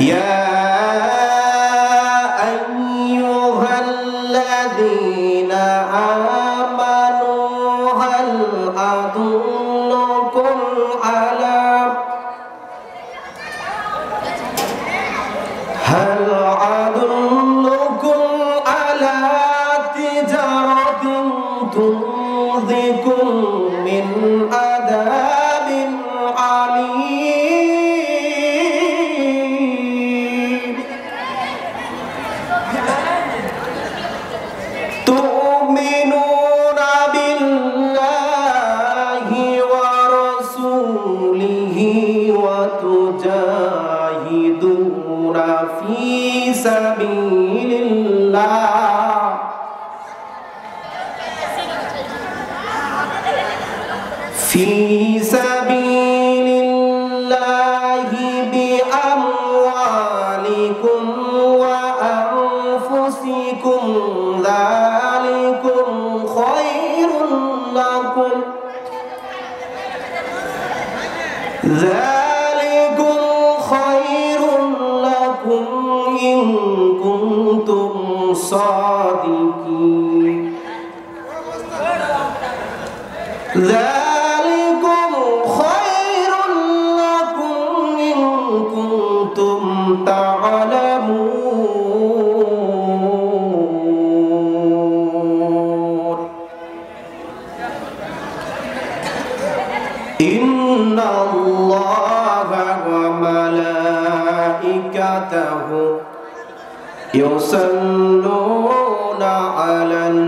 ইয়া আইয়ুহাল্লাযীনা আমানু হাল আদুল্লুকুম আলা তিজারাতিন তুনজিকুম মিন আযাবিন আলীম তুমিনুনা বিল্লাহি ওয়া রাসূলিহি ওয়া তুজাহিদুনা ফি সাবিলিল্লাহ ফি সাবিলিল্লাহি বিআমওয়ালিকুম ওয়া আনফুসিকুম যালিকুম খায়রুল লাকুম যালিকুম খায়রুল লাকুম ইন কুনতুম সাদিকিন যালিকুম খায়রুল লাকুম ইন কুনতুম তা'লামুন ইন্নাল্লাহা ওয়া মালাইকাতাহু ইউসাল্লুনা আলান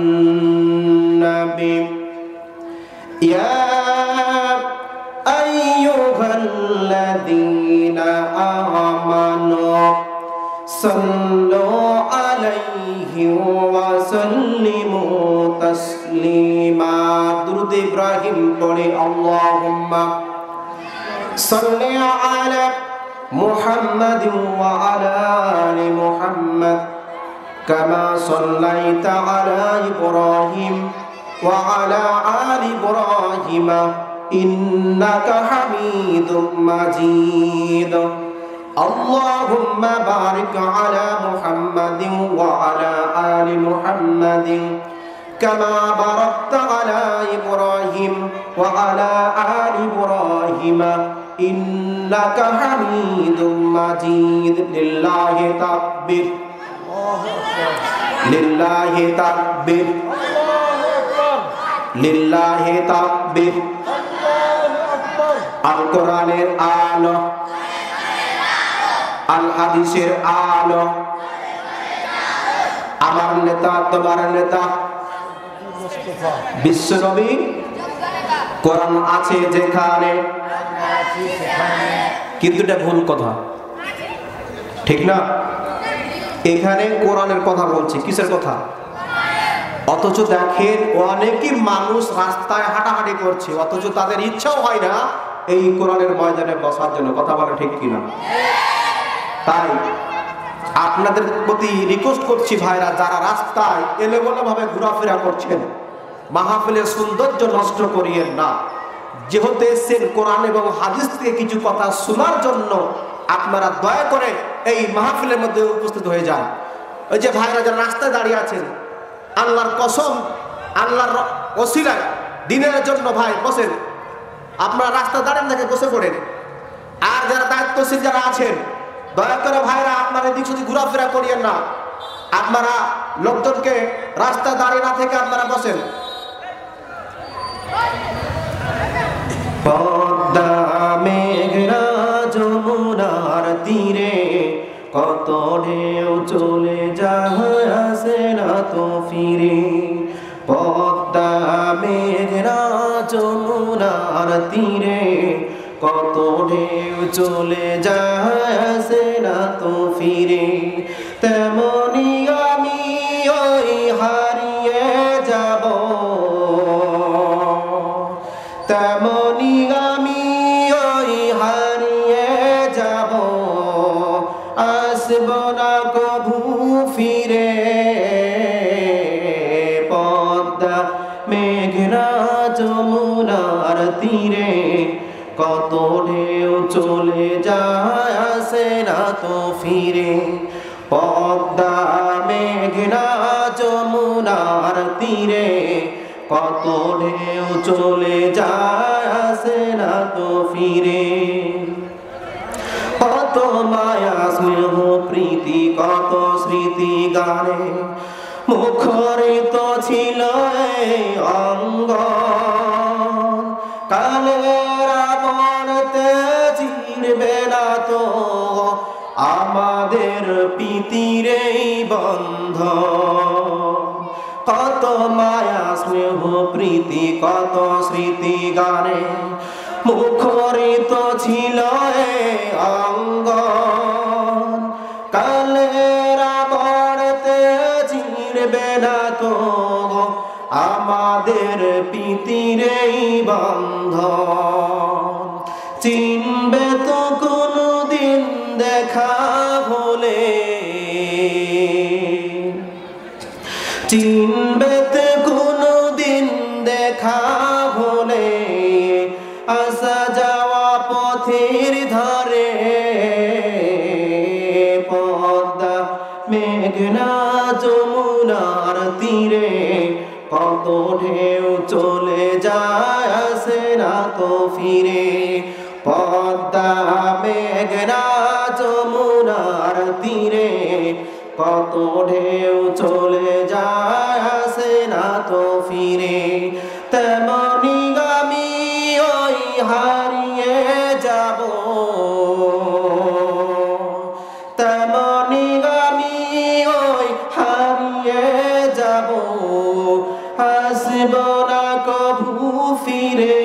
নাবী ইয়া আইয়ুহাল্লাযীনা আমানু সাল্লু আলাইহি ওয়া সাল্লিমু তাসলিমা দুরূদ ইব্রাহিম পড়ে আল্লাহুম্মা সাল্লি আলা মুহাম্মাদিন ওয়া আলা আলি মুহাম্মাদ কামা সাল্লাইতা আলা ইব্রাহিম ওয়া আলা আলি ইব্রাহিম ইন্নাকা হামিদুম মাজিদ আল্লাহুম্মা বারিক আলা মুহাম্মাদিন ওয়া আলা আলি মুহাম্মাদিন কামা বারাকতা আলা ইব্রাহিম ওয়া আলা আলি ইব্রাহিম ইন্নাকা হামিদুম মাজিদ লিল্লাহি তাকবীর লিল্লাহি তাকবীর লিল্লাহি তাকবীর আল কোরআনের আলো আল হাদিসের আলো আমার নেতা তোমার নেতা বিশ্বনবী কোরআন আছে যেখানে কিন্তু এটা ভুল কথা ঠিক না এখানে কোরআনের কথা বলছি কিসের কথা অথচ দেখেন অনেকই মানুষ রাস্তায় হাঁটাহাঁটি করছে অথচ তাদের ইচ্ছাও হয় না এই কোরআনের ময়দানে বসার জন্য কথা বলে ঠিক কিনা তাই আপনাদের প্রতি রিকোয়েস্ট করছি ভাইরা যারা রাস্তায় এলোমেলো ভাবে ঘোরাফেরা করছেন মাহফিলের সৌন্দর্য নষ্ট করিয়েন না যেহেতু এসেছেন কোরআন এবং হাদিস থেকে কিছু কথা শোনার জন্য আপনারা দয়া করে এই মাহফিলের মধ্যে উপস্থিত হয়ে যান ওই যে ভাইরা যারা রাস্তায় দাঁড়িয়ে আছেন আল্লাহর কসম আল্লাহর ওসিলায় দিনের জন্য ভাই বসেন আপনারা রাস্তা দাঁড়িয়ে থেকে বসে পড়েন আর যারা দায়িত্বশীল যারা আছেন দয়া করে ভাইরা আপনারা এদিক সেদিক ঘোরাফেরা করিয়েন না আপনারা লোকজনকে রাস্তা দাঁড়িয়ে না থেকে আপনারা বসেন পদ্মা মেঘনা যমুনার তীরে কত ঢেউ চলে যায় আসে না তো ফিরে পদ্মা মেঘনা যমুনার তীরে কত ঢেউ চলে যায় আসে না তো ফিরে তেমনি আমি ওই হারিয়ে যাব তেমনি আমি ওই হারিয়ে যাব আসব না কভু ফিরে পদ্মা মেঘনা যমুনার তীরে কত ঢেউ চলে যায় আসে না তো ফিরে পদ্মা মেঘনা যমুনার তীরে কত ঢেউ চলে যায় আসে না তো ফিরে কত মায়া স্নেহ প্রীতি কত স্মৃতি গানে মুখরিত ছিল এই অঙ্গন কালের আবর্তে চিরবে না তো আমাদের প্রীতির এই বন্ধন কত মায়া স্নেহ প্রীতি কত স্মৃতি গানে মুখরিত ছিল এই অঙ্গন কালের আবর্তে চিরবে না তো আমাদের প্রীতির এই বন্ধন চিনবে তো কোনদিন দেখা হলে চিনবে তো কোনদিন দেখা হলে আসা যাওয়া পথের ধারে পদ্মা মেঘনা যমুনার তীরে কত ঢেউ চলে যায় আসে না তো ফিরে পদ্মা মেঘনা যমুনার তীরে কত ঢেউ চলে যায় আসে না তো ফিরে তেমনি আমি ওই হারিয়ে যাব তেমনি আমি ওই হারিয়ে যাব আসব না কভু ফিরে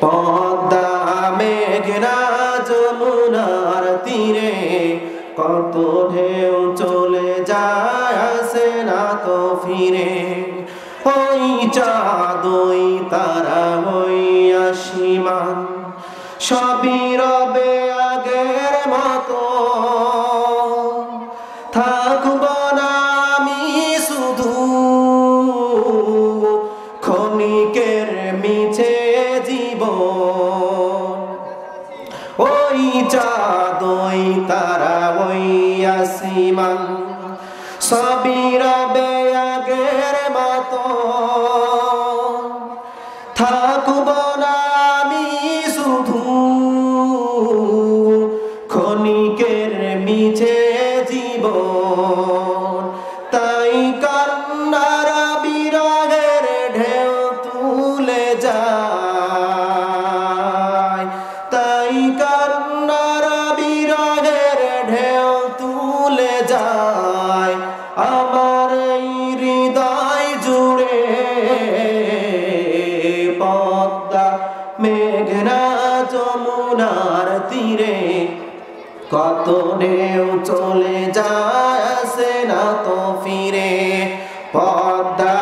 পদ্মা মেঘনা যমুনার তীরে কত ঢেউ চলে যায় আসে না তো ফিরে ওই চাঁদ ওই তারা ওই আসমান সবই রবে আগের মতো থাকব না আমি শুধু ক্ষণিকের মিছে জীবন ওই চাঁদ ওই তারা ওই আসমান সবই রবে আগের মতো থাকব না আমি শুধু ক্ষণিকের মিছে জীবন তাই কান্নার বিরহের ঢেউ তুলে যায় তাই কান্নার বিরহের ঢেউ তুলে যায় আমার এই হৃদয় জুড়ে পদ্মা মেঘনা যমুনার তীরে কত ঢেউ চলে যায় আসে না তো ফিরে পদ্মা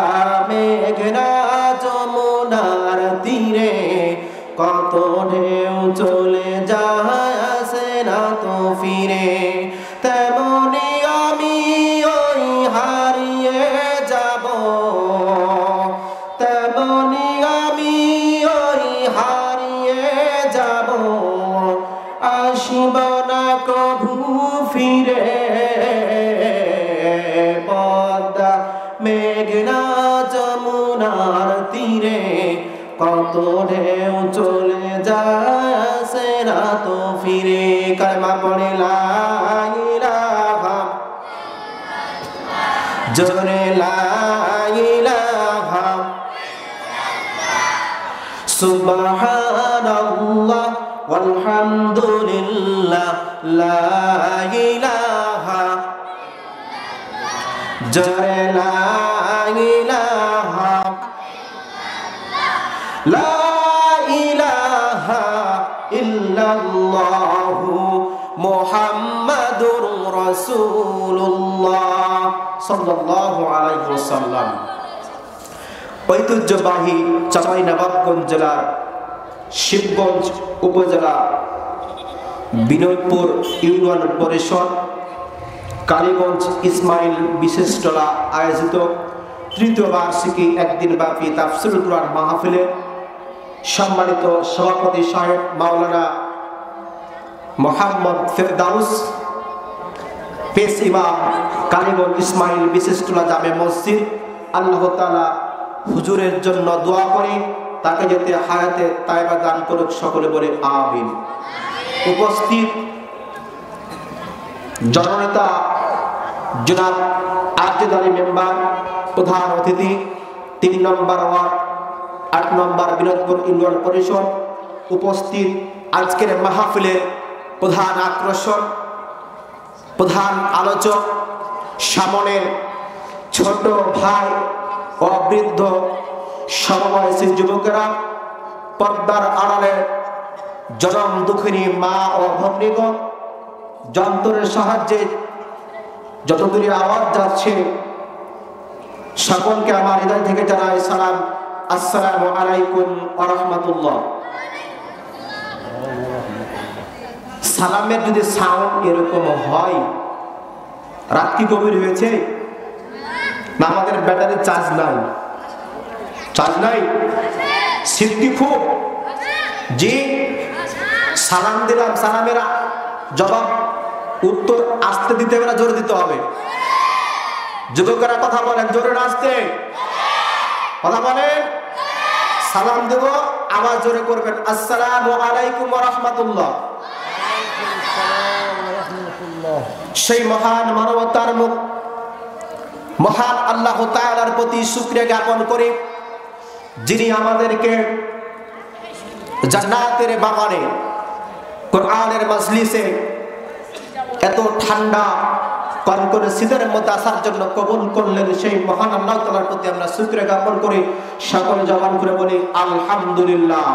মেঘনা যমুনার তীরে কত ঢেউ চলে যায় আসে না তো ফিরে তেমনি আমি ওই হারিয়ে যাব তেমনি আমি ওই হারিয়ে যাব আসব না কভু ফিরে পদ্মা মেঘনা যমুনার তীরে কত ঢেউ চলে যায় আসে না তো ফিরে কালেমা পড়ে লা ইলাহা জোরে লা ইলাহা সুবহানাল্লাহ walhamdulillah la ilaha jare la ilaha la ilaha illallah muhammadur rasulullah sallallahu alaihi wasallam ঐতিহ্যবাহী চাঁপাইনবাবগঞ্জ জেলার শিবগঞ্জ উপজেলা বিনয়পুর ইউনিয়ন পরিষদ কালীগঞ্জ ইসমাইল বিশিষ্টলা আয়োজিত তৃতীয় বার্ষিকী একদিন ব্যাপী তাফসীরুল কুরআন মাহফিলে সম্মানিত সভাপতি সাহেব মাওলানা মোহাম্মদ ফেরদাউস, পেশ ইমাম কালীগঞ্জ ইসমাইল বিশিষ্টলা জামে মসজিদ। আল্লাহ তাআলা হুজুরের জন্য দোয়া করি, তাকে যাতে হায়াতে তাইবা দান করুক, সকলে বলে আমিন। উপস্থিত জননেতা জনাব আরজেদ আলী মেম্বার, প্রধান অতিথি 3 নম্বর ওয়ার্ড 8 নম্বর বিনোদপুর ইউনিয়ন পরিষদ, উপস্থিত আজকের মাহফিলের প্রধান আকর্ষণ, প্রধান আলোচক, সামনের ছোট ভাই ও বৃদ্ধ সমবয়সী যুবকেরা, পর্দার আড়ালের জনম দুঃখিনী মা ও ভগ্নীগণ, যন্ত্রের সাহায্যে যতদূরে আওয়াজ যাচ্ছে সকলকে আমার হৃদয় থেকে জানাই সালাম, আসসালামু আলাইকুম ওয়া রাহমাতুল্লাহ। সালামের যদি সাউন্ড এরকম হয়, রাত কি গভীর হয়েছে না? আমাদের ব্যাটারি চার্জ নাই, চার্জ নাই, সিদ্ধি খুব জি। সালাম দিলাম, সালামের জবাব উত্তর আসতে দিতে হবে না জোরে দিতে হবে? যুবকেরা কথা বলেন, জোরে না আসতে কথা বলেন। সালাম দেব, আওয়াজ জোরে করবেন, আসসালামু আলাইকুম ওয়া রাহমাতুল্লাহ। সেই মহান মানবতার মুখ মহান আল্লাহ তাআলার প্রতি শুকরিয়া জ্ঞাপন করি, যিনি আমাদেরকে জান্নাতের বাগানে কোরআনের মজলিসে এত ঠান্ডা কনকনে শীতের মধ্যে আসার জন্য কবুল করলেন। সেই মহান আল্লাহ তাআলার প্রতি আমরা শুকরিয়া জ্ঞাপন করি, সকলে জবান করে বলি আলহামদুলিল্লাহ,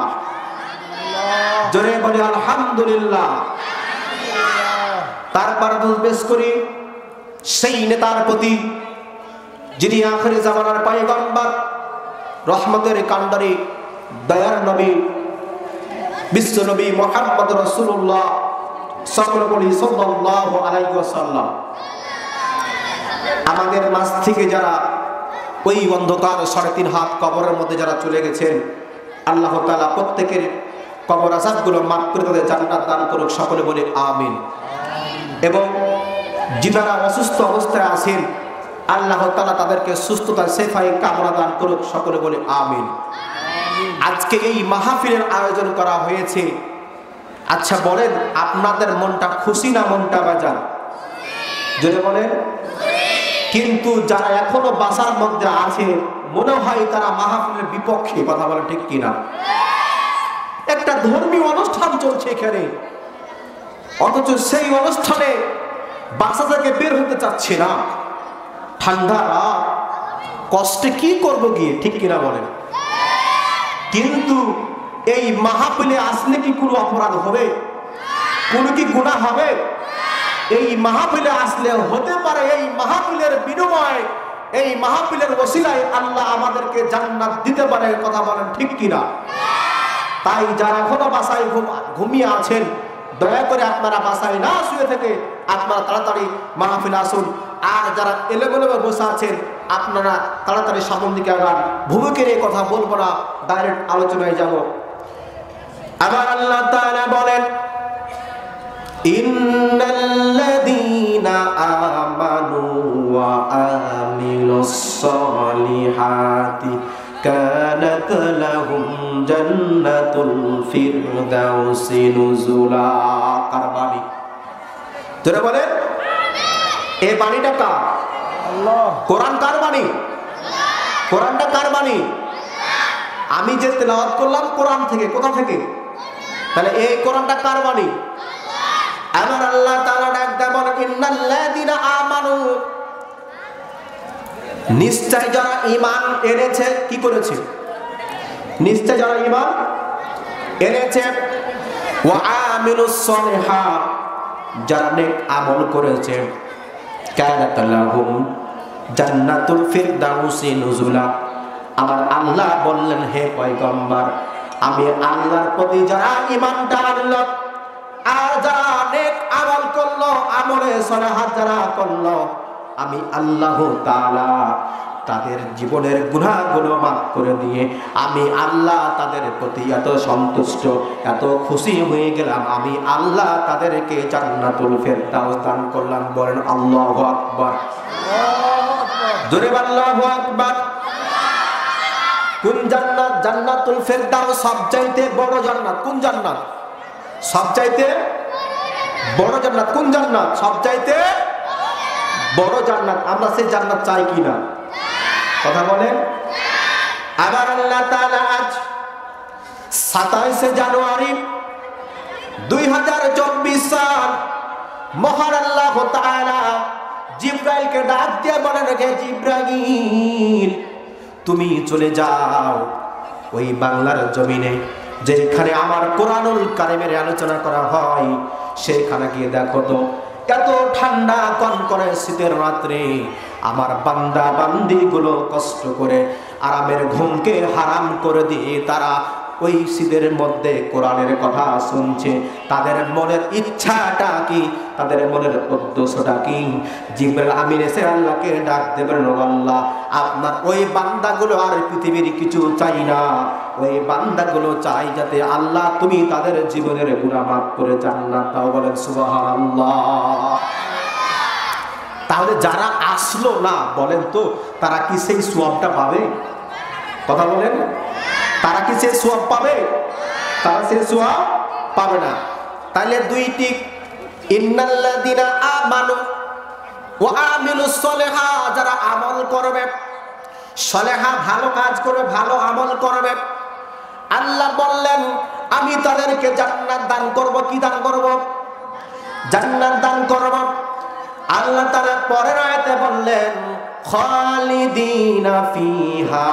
জোরে বলি আলহামদুলিল্লাহ। তারপর পেশ করি সেই নেতার প্রতি যিনি আখির জামানার পয়গম্বর, রহমতের কান্ডারি, দয়ার নবী, বিশ্ব নবী মুহাম্মদ রাসূলুল্লাহ সাল্লাল্লাহু আলাইহি ওয়াসাল্লাম। আমাদের মাঝ থেকে যারা ওই অন্ধকার 3.5 হাত কবরের মধ্যে যারা চলে গেছেন, আল্লাহ তাআলা প্রত্যেকের কবর আযাবগুলো মাফ করে তাদের জান্নাত দান করুক, সকলে বলে আমিন। এবং যারা অসুস্থ অবস্থায় আছেন, আল্লাহ তাআলা তাদেরকে সুস্থতা শেফাই কামনা দান করুক, সকলে বলে আমিন। আজকে এই মাহফিলের আয়োজন করা হয়েছে, আচ্ছা বলেন আপনাদের মনটা খুশি না মনটা বেজার? যদি বলেন। কিন্তু যারা এখনো বাসার মধ্যে আছে মনে হয় তারা মাহফিলের বিপক্ষে, কথা বলেন ঠিক কিনা? একটা ধর্মীয় অনুষ্ঠান চলছে এখানে, অথচ সেই অনুষ্ঠানে বাসা থেকে বের হতে চাচ্ছে না। ঠান্ডা রাত, কষ্টে কি করব গিয়ে, ঠিক কিনা বলেন? কিন্তু এই মাহফিলে আসলে কি কোনো অপরাধ হবে? কোনো কি গুনাহ হবে? এই মাহফিলে আসলে হতে পারে এই মাহফিলের বিনিময়ে, এই মাহফিলের ওসিলায় আল্লাহ আমাদেরকে জান্নাত দিতে পারে, কথা বলেন ঠিক কিনা? তাই যারা এখনো বাসায় ঘুমিয়ে আছেন, দয়া করে আপনারা বাসায় না শুয়ে থেকে আপনারা তাড়াতাড়ি মাহফিলে আসুন। আর যারা এলোমেলো বসে আছেন আপনারা তাড়াতাড়ি সামনের দিকে আগান। ভূমিকের এই কথা বলবো না, ডাইরেক্ট আলোচনায় যাব। আবার আল্লাহ তাআলা বলেন, ইন্নাল্লাযীনা আমানু ওয়া আমিলুস সলিহাতি কানাত লাহুম জান্নাতুল ফিরদাউসি নুজুলা। কারবানি তোরা বলেন, এই বাণীটা কার? আল্লাহ। কোরআন কার বাণী? কোরআনটা কার বাণী? আমি যে তেলাওয়াত করলাম কোরআন থেকে, কোথা থেকে? তাহলে এই কোরআনটা কার বাণী? আমার আল্লাহ তাআলা ডাক দেন, ইন্নাল্লাযীনা আমানু, নিশ্চয় যারা ঈমান এনেছে, কি করেছে? নিশ্চয় যারা ঈমান এনেছে, ওয়া আমিলুস সলিহাত, যারা নেক আমল করেছে, কানাত লাহুম জান্নাতুল ফিরদাউসি নুজুলা। আমার আল্লাহ বললেন, হে পয়গম্বর, আমি আল্লাহর প্রতি যারা ঈমানটা আনলো আর যারা নেক আমল করলো, আমলে সলিহাত যারা করলো, আমি আল্লাহ তাআলা তাদের জীবনের গুনাহগুলো মাফ করে দিয়ে আমি আল্লাহ তাদের প্রতি এত সন্তুষ্ট, এত খুশি হয়ে গেলাম, আমি আল্লাহ তাদেরকে জান্নাতুল ফেরদাউস দান করলাম। বলেন আল্লাহু আকবার। জোরে আল্লাহু আকবার। কোন জান্নাত? জান্নাতুল ফেরদাউস সবচাইতে বড় জান্নাত। কোন জান্নাত? সবচাইতে বড় জান্নাত। কোন জান্নাত? সবচাইতে বড় জান্নাত। আমরা সেই জান্নাত চাই কি না? কথা বলেন। আবার আল্লাহ তাআলা আজ 27 জানুয়ারি 2024 সাল মহান আল্লাহ তাআলা জিবরাইলকে ডাক দিয়ে বলেন, হে জিবরাইল, তুমি চলে যাও ওই বাংলার জমিনে যেখানে আমার কোরআনুল কারীমের আলোচনা করা হয়, সেখানে গিয়ে দেখো তো এত ঠান্ডা কনকনে শীতের রাত্রে আমার বান্দা বান্দি গুলো কষ্ট করে আরামের ঘুমকে হারাম করে দিয়ে তারা ওই শীতের মধ্যে কোরআনের কথা শুনছে। তাদের মনের ইচ্ছাটা কি? তাদের মনের উদ্দেশ্যটা কি? জিবরাইল আমিন এসে আল্লাহকে ডাক দেবেন, আল্লাহ আপনার ওই বান্দাগুলো আর পৃথিবীর কিছু চাই না, ওই বান্দাগুলো চাই যাতে আল্লাহ তুমি তাদের জীবনের গুনাহ মাফ করে জান্নাত দাও। বলেন সুবহানাল্লাহ। তাহলে যারা আসলো না, বলেন তো তারা কি সেই সওয়াবটা পাবে? কথা বলেন। তারা কি সেই সওয়াব পাবে? তারা সেই সওয়াব পাবে না। তাহলে দুইটি, ইন্নাল্লাযিনা আমানু ওয়া আমিলুস সলিহাত, যারা আমল করবে, সলেহা ভালো কাজ করে ভালো আমল করবে, আল্লাহ বললেন আমি তাদেরকে জান্নাত দান করব। কি দান করব? জান্নাত দান করব। আল্লাহ তাআলা পরের আয়াতে বললেন, খালিদিনা ফিহা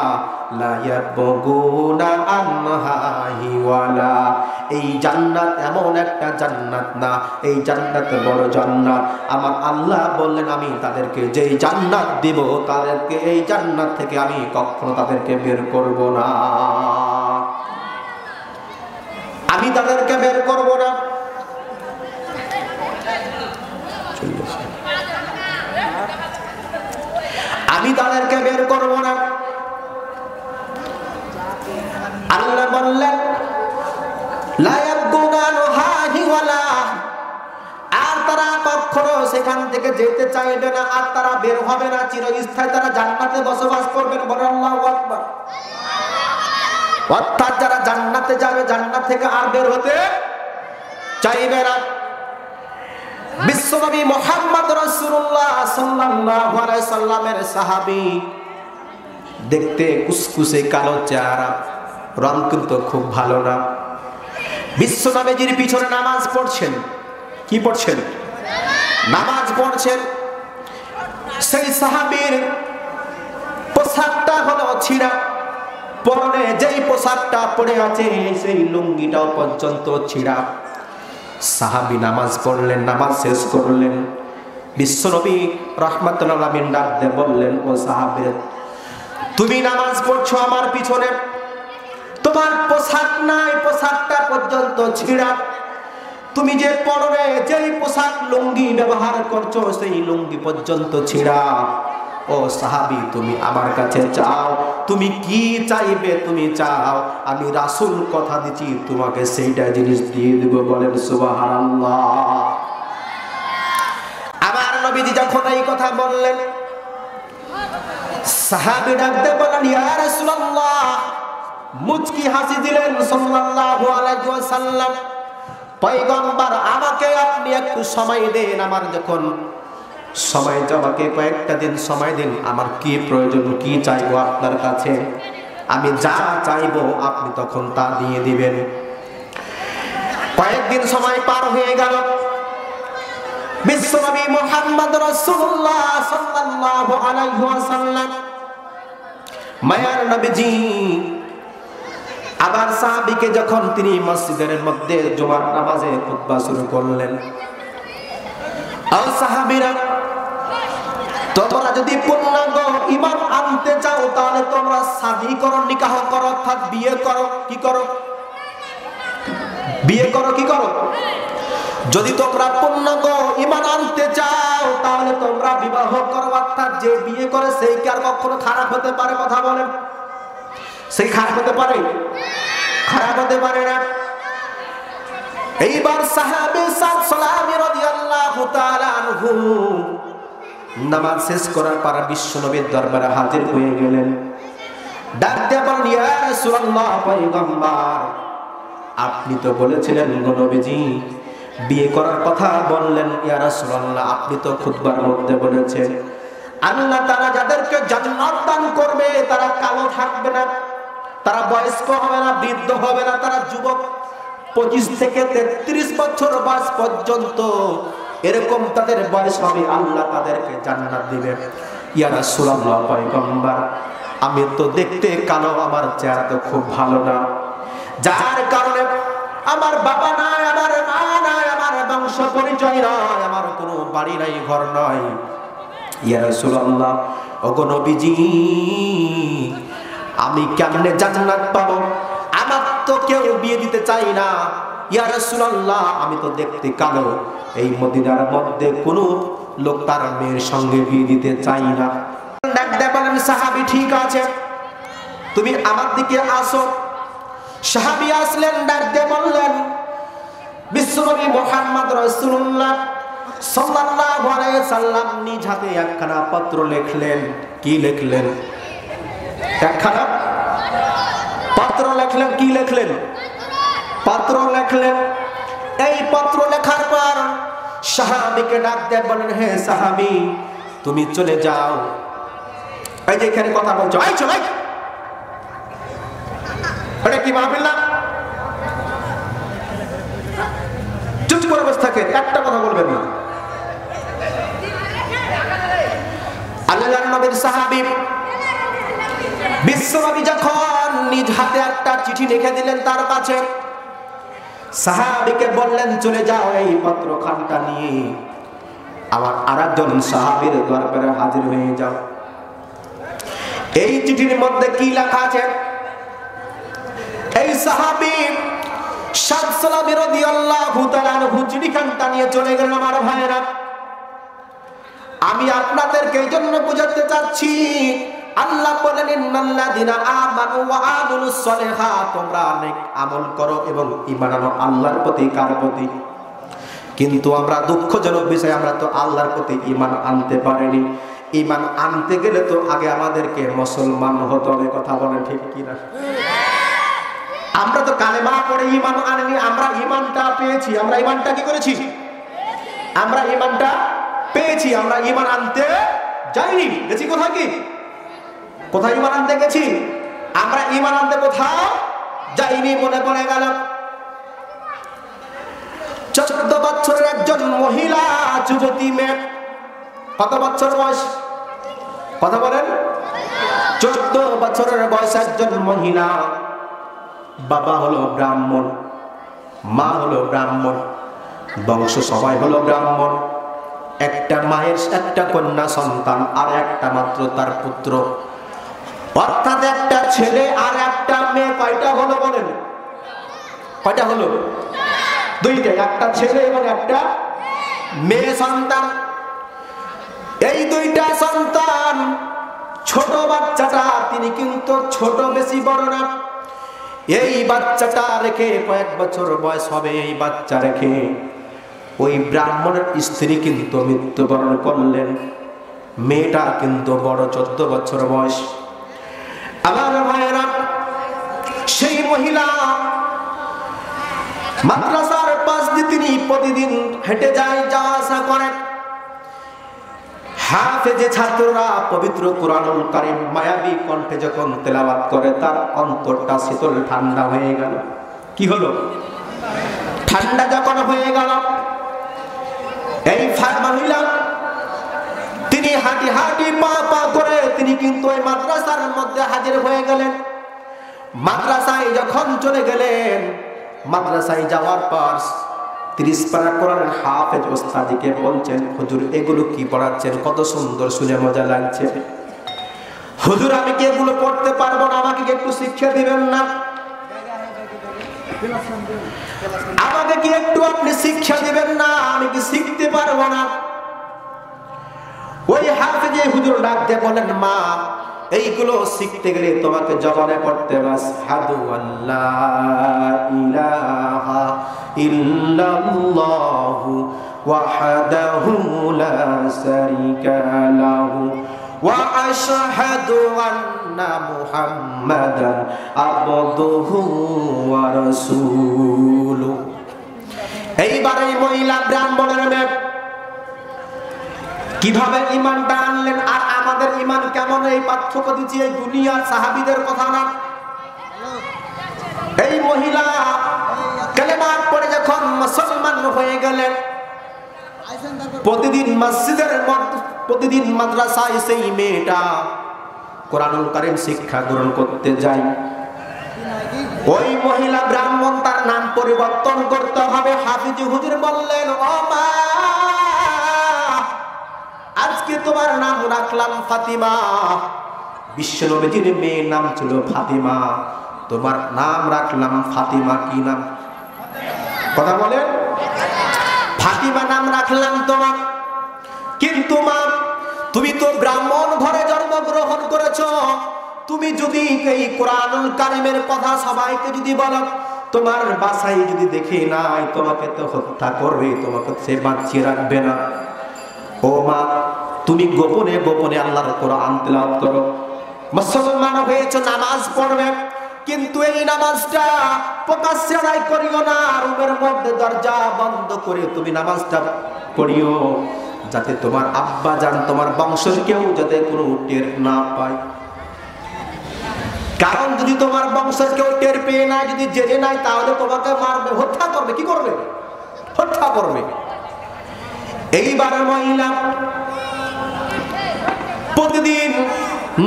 লা ইয়াবগুনা আনহা হিওয়ালা। এই জান্নাত এমন একটা জান্নাত না, এই জান্নাত বড় জান্নাত। আমার আল্লাহ বললেন আমি তাদেরকে যেই জান্নাত দিব, তাদেরকে এই জান্নাত থেকে আমি কখনো তাদেরকে বের করব না। আমি তাদেরকে বের করব না। আমি তাদেরকে বের করব না। আল্লাহ বললেন লা ইয়াবগুনাহা হিওয়ালা, আর তারা কখনো সেখান থেকে যেতে চাইবে না, আর তারা বের হবে না, চিরস্থায়ী তারা জান্নাতে বসবাস করবেন। বলেন আল্লাহু আকবার। অর্থাৎ যারা জান্নাতে যাবে, জান্নাত থেকে আর বের হতে চাইবে না। বিশ্বনবী মুহাম্মদ রাসূলুল্লাহ সাল্লাল্লাহু আলাইহি সাল্লামের সাহাবী, দেখতে কুসকুসে কালো চেহারা, রং কিন্তু খুব ভালো না। বিশ্বনবীর পিছনে নামাজ পড়ছেন। কি পড়ছেন? নামাজ পড়ছেন। সেই সাহাবীর পোশাকটা হলো ছিঁড়া, পরনে যেই পোশাকটা পরে আছে সেই লুঙ্গিটাও পর্যন্ত ছিঁড়া। সাহাবী নামাজ পড়লেন, নামাজ শেষ করলেন। বিশ্বনবী রাহমাতুল আলামিন ডাক দিয়ে বললেন, ও সাহাবী, তুমি নামাজ পড়ছো আমার পিছনে, তোমার পোশাক নাই, পোশাকটা পর্যন্ত ছিঁড়া। তুমি যে পরনে যেই পোশাক লুঙ্গি ব্যবহার করছো সেই লুঙ্গি পর্যন্ত ছিঁড়া। ও সাহাবী, তুমি আমার কাছে চাও, তুমি কি চাইবে তুমি চাও, আমি রাসূল কথা দিচ্ছি তোমাকে সেইটা জিনিস দিয়ে দেব। বলেন সুবহানাল্লাহ। আমার নবীজি যখন এই কথা বললেন, সাহাবী ডাকতে বললেন, ইয়া রাসূলুল্লাহ। মুচকি হাসি দিলেন সাল্লাল্লাহু আলাইহি ওয়াসাল্লাম, পয়গম্বর আমাকে আপনি একটু সময় দেন, আমার যখন সময় আমাকে কয়েকটা দিন সময় দিন, আমার কি প্রয়োজন, কি চাইবো আপনার কাছে, আমি যা চাইবো আপনি তখন তা দিয়ে দিবেন। কয়েকদিন সময় পার হয়ে গেল। বিশ্বনবী মুহাম্মদ রাসূলুল্লাহ সাল্লাল্লাহু আলাইহি ওয়াসাল্লাম, মায়ার নবীজি আবার সাহাবীকে যখন তিনি মসজিদের মধ্যে জুমার নামাজে খুতবা শুরু করলেন, ও সাহাবীরা, তোমরা যদি পূর্ণাঙ্গ ঈমান আনতে চাও তাহলে তোমরা শাদী করো, নিকাহ করো, অর্থাৎ বিয়ে করো। কি করো? বিয়ে করো। কি করো? যদি তোমরা পূর্ণাঙ্গ ঈমান আনতে চাও তাহলে তোমরা বিবাহ করো, অর্থাৎ যে বিয়ে করে সেই কি আর কখনো খারাপ হতে পারে? কথা বলেন, সেই খারাপ হতে পারে? খারাপ হতে পারে না। এইবার সাহাবী সাদ সালামি রাদিয়াল্লাহু তাআলা আনহু নামাজ শেষ করার পর বিশ্বনবীর দরবারে হাজির হয়ে গেলেন। ডাক দিয়ে বলেন, ইয়া রাসূলুল্লাহ, পয়গম্বর, আপনি তো বলেছিলেন গো নবীজি বিয়ে করার কথা বললেন। ইয়া রাসূলুল্লাহ, আপনি তো খুতবার মধ্যে বলেছেন আল্লাহ তাআলা যাদেরকে জান্নাত দান করবে তারা কালো থাকবে না, তারা বয়স্ক হবে না, বৃদ্ধ হবে না, তারা যুবক 25 থেকে 33 বছর বয়স পর্যন্ত এরকম তাদের বয়স হবে, আল্লাহ তাদেরকে জান্নাত দিবে। ইয়া রাসূলুল্লাহ, পয়গম্বর, আমি তো দেখতে কালো, আমার চেহারা তো খুব ভালো না, যার কারণে আমার বাবা নাই, আমার মা নাই, আমার বংশ পরিচয় নাই, আমার কোনো বাড়ি নাই, ঘর নাই। ইয়া রাসূলুল্লাহ, ওগো নবীজি, আমি কেমনে জান্নাত পাবো? আমার তো কেউ বিয়ে দিতে চাই না। ইয়া রাসূলুল্লাহ, আমি তো দেখতে কালো, এই মদিনার মধ্যে কোনো লোক তার মেয়ের সঙ্গে বিয়ে দিতে চাই না। ডাকতে বলেন, সাহাবী ঠিক আছে, তুমি আমার দিকে আসো। সাহাবী আসলেন, ডাকতে বললেন, বিশ্বনবী মুহাম্মদ রাসূলুল্লাহ সাল্লাল্লাহু আলাইহি সাল্লাম নিজ হাতে একখানা পত্র লিখলেন। কি লিখলেন? একখানা পত্র লিখলেন। কি লিখলেন? পত্র লিখলেন। এই পত্র লেখার পর সাহাবীকে ডাক দিয়ে বলেন, হে সাহাবী, তুমি চলে যাও। এই যে এখানে কথা বলছো, এই চল, এটা কি মাহফিল না? চুপ করে বসে থাকে, একটা কথা বলবেন না। আল্লাহর নবীর সাহাবী বিশ্বনবী যখন নিজ হাতে একটা চিঠি লিখে দিলেন তার কাছে, সাহাবীকে বললেন, চলে যাও, এই পত্রখানটা নিয়ে আমার আরেকজন সাহাবীর দরবারে হাজির হয়ে যাও। এই চিঠির মধ্যে কি লেখা আছে? এই সাহাবী সাদ সালামি রাদিয়াল্লাহু তাআলা আনহু চিঠিখানটা নিয়ে চলে গেলেন। আমার ভাইরা, আমি আপনাদেরকে এই জন্য বুঝাতে চাচ্ছি, আল্লাহ বলেন, ইন্নাল্লাযিনা আমানু ওয়া আমিলুস সলিহাত, তোমরা নেক আমল করো এবং ঈমান আনো আল্লাহর প্রতি। কার প্রতি? কিন্তু আমরা দুঃখজনক বিষয়, আমরা তো আল্লাহর প্রতি ঈমান আনতে পারিনি। ঈমান আনতে গেলে তো আগে আমাদেরকে মুসলমান হতে হবে। কথা বলেন ঠিক কি না? আমরা তো কালেমা পড়ে ঈমান আনিনি, আমরা ঈমানটা পেয়েছি। আমরা ঈমানটা কি করেছি? আমরা ঈমানটা পেয়েছি, আমরা ঈমান আনতে যাইনি। গেছি কোথায়? কি কোথায় ঈমান আনতে গেছি? আমরা ঈমান আনতে কোথাও যাইনি। মনে পড়ে গেল 14 বছরের একজন মহিলা যুবতী মেয়ে। কত বছর বয়স? কথা বলেন। 14 বছরের বয়স একজন মহিলা। বাবা হলো ব্রাহ্মণ, মা হলো ব্রাহ্মণ, বংশ সবাই হলো ব্রাহ্মণ। একটা মায়ের একটা কন্যা সন্তান, আর একটা মাত্র তার পুত্র, অর্থাৎ একটা ছেলে আর একটা মেয়ে। কয়টা হলো বলেন? কয়টা হলো? দুইটা, একটা ছেলে এবং একটা মেয়ে সন্তান। এই দুইটা সন্তান, ছোট বাচ্চাটা তিনি কিন্তু ছোট, বেশি বড় না। এই বাচ্চাটা রেখে কয়েক বছর বয়স হবে, এই বাচ্চা রেখে ওই ব্রাহ্মণের স্ত্রী কিন্তু মৃত্যুবরণ করলেন। মেয়েটা কিন্তু বড়, 14 বছর বয়স। আমার ভাইয়েরা, সেই মহিলা মাদ্রাসার পাশ দিয়ে তিনি প্রতিদিন হেঁটে যায়, যাওয়া আসা করেন। হাফেজে ছাত্ররা পবিত্র কুরআনুল কারীম মায়াবী কণ্ঠে যখন তেলাওয়াত করে, তার অন্তরটা শীতল ঠান্ডা হয়ে গেল। কি হলো? ঠান্ডা যখন হয়ে গেল, এই মহিলা তিনি হাঁটি হাঁটি পা পা করে তিনি কিন্তু ওই মাদ্রাসার মধ্যে হাজির হয়ে গেলেন। মাদ্রাসায় যখন চলে গেলেন, মাদ্রাসায় যাওয়ার পর 30 পারা কোরআনের হাফেজ ওস্তাদিকে বলছেন, হুজুর এগুলো কি পড়াচ্ছেন? কত সুন্দর, শুনে মজা লাগছে। হুজুর আমি কি এগুলো পড়তে পারবো না, আমাকে কি একটু শিক্ষা দিবেন না? আমাকে কি একটু আপনি শিক্ষা দিবেন না? আমি কি শিখতে পারবো? পারে না। ওই হাফেজে হুজুর ডাক দিয়ে বলেন, মা এইগুলো শিখতে গেলে তোমাকে জবানে পড়তে হবে আশহাদু আল্লা ইলাহা ইল্লাল্লাহু ওয়াহদাহু লা শারীকা লাহু ওয়া আশহাদু আন্না মুহাম্মাদান আবদুহু ওয়া রাসূলুহু। এইবার এই মহিলা ব্রাহ্মণের মেয়ে কিভাবে ইমানটা আনলেন আর আমাদের ইমান কেমন, এই পার্থক্য দিচ্ছি এই দুনিয়ার সাহাবীদের কথা না। এই মহিলা কালেমা পড়ে যখন মুসলমান হয়ে গেলেন, প্রতিদিন মসজিদের প্রতিদিন মাদ্রাসায় সেই মেয়েটা কোরআনুল কারীম শিক্ষা গ্রহণ করতে যায়। ওই মহিলা ব্রাহ্মণ, তার নাম পরিবর্তন করতে হবে। হাফিজ হুজুর বললেন, ও মা আজকে তোমার নাম রাখলাম ফাতিমা। বিশ্ব নবীজির মেয়ের নাম ছিল ফাতিমা, তোমার নাম রাখলাম ফাতিমা। কি নাম? কথা বলেন। ফাতিমা নাম রাখলাম তোমার। কিন্তু মা তুমি তো ব্রাহ্মণ ঘরে জন্মগ্রহণ করেছো, তুমি যদি এই কোরআনুল কারীমের কথা সবাইকে যদি বলো, তোমার বাসায় যদি দেখে নাই তোমাকে তো হত্যা করবে, তোমাকে সে বাঁচিয়ে রাখবে না। ও মা তুমি গোপনে গোপনে আল্লাহর কোরআন তেলাওয়াত করো, মুসলমান হয়েছো, নামাজ পড়বে, কিন্তু এই নামাজটা প্রকাশ্যে আদায় করিও না। রুমের মধ্যে দরজা বন্ধ করে তুমি নামাজটা পড়িও, যাতে তোমার আব্বা জান, তোমার বংশের কেউ যাতে কোনো টের না পায়। কারণ যদি তোমার বংশের কেউ টের পেয়ে না, যদি জেনে নাই, তাহলে তোমাকে মারবে, হত্যা করবে। কি করবে? হত্যা করবে। এইবার মহিলা প্রতিদিন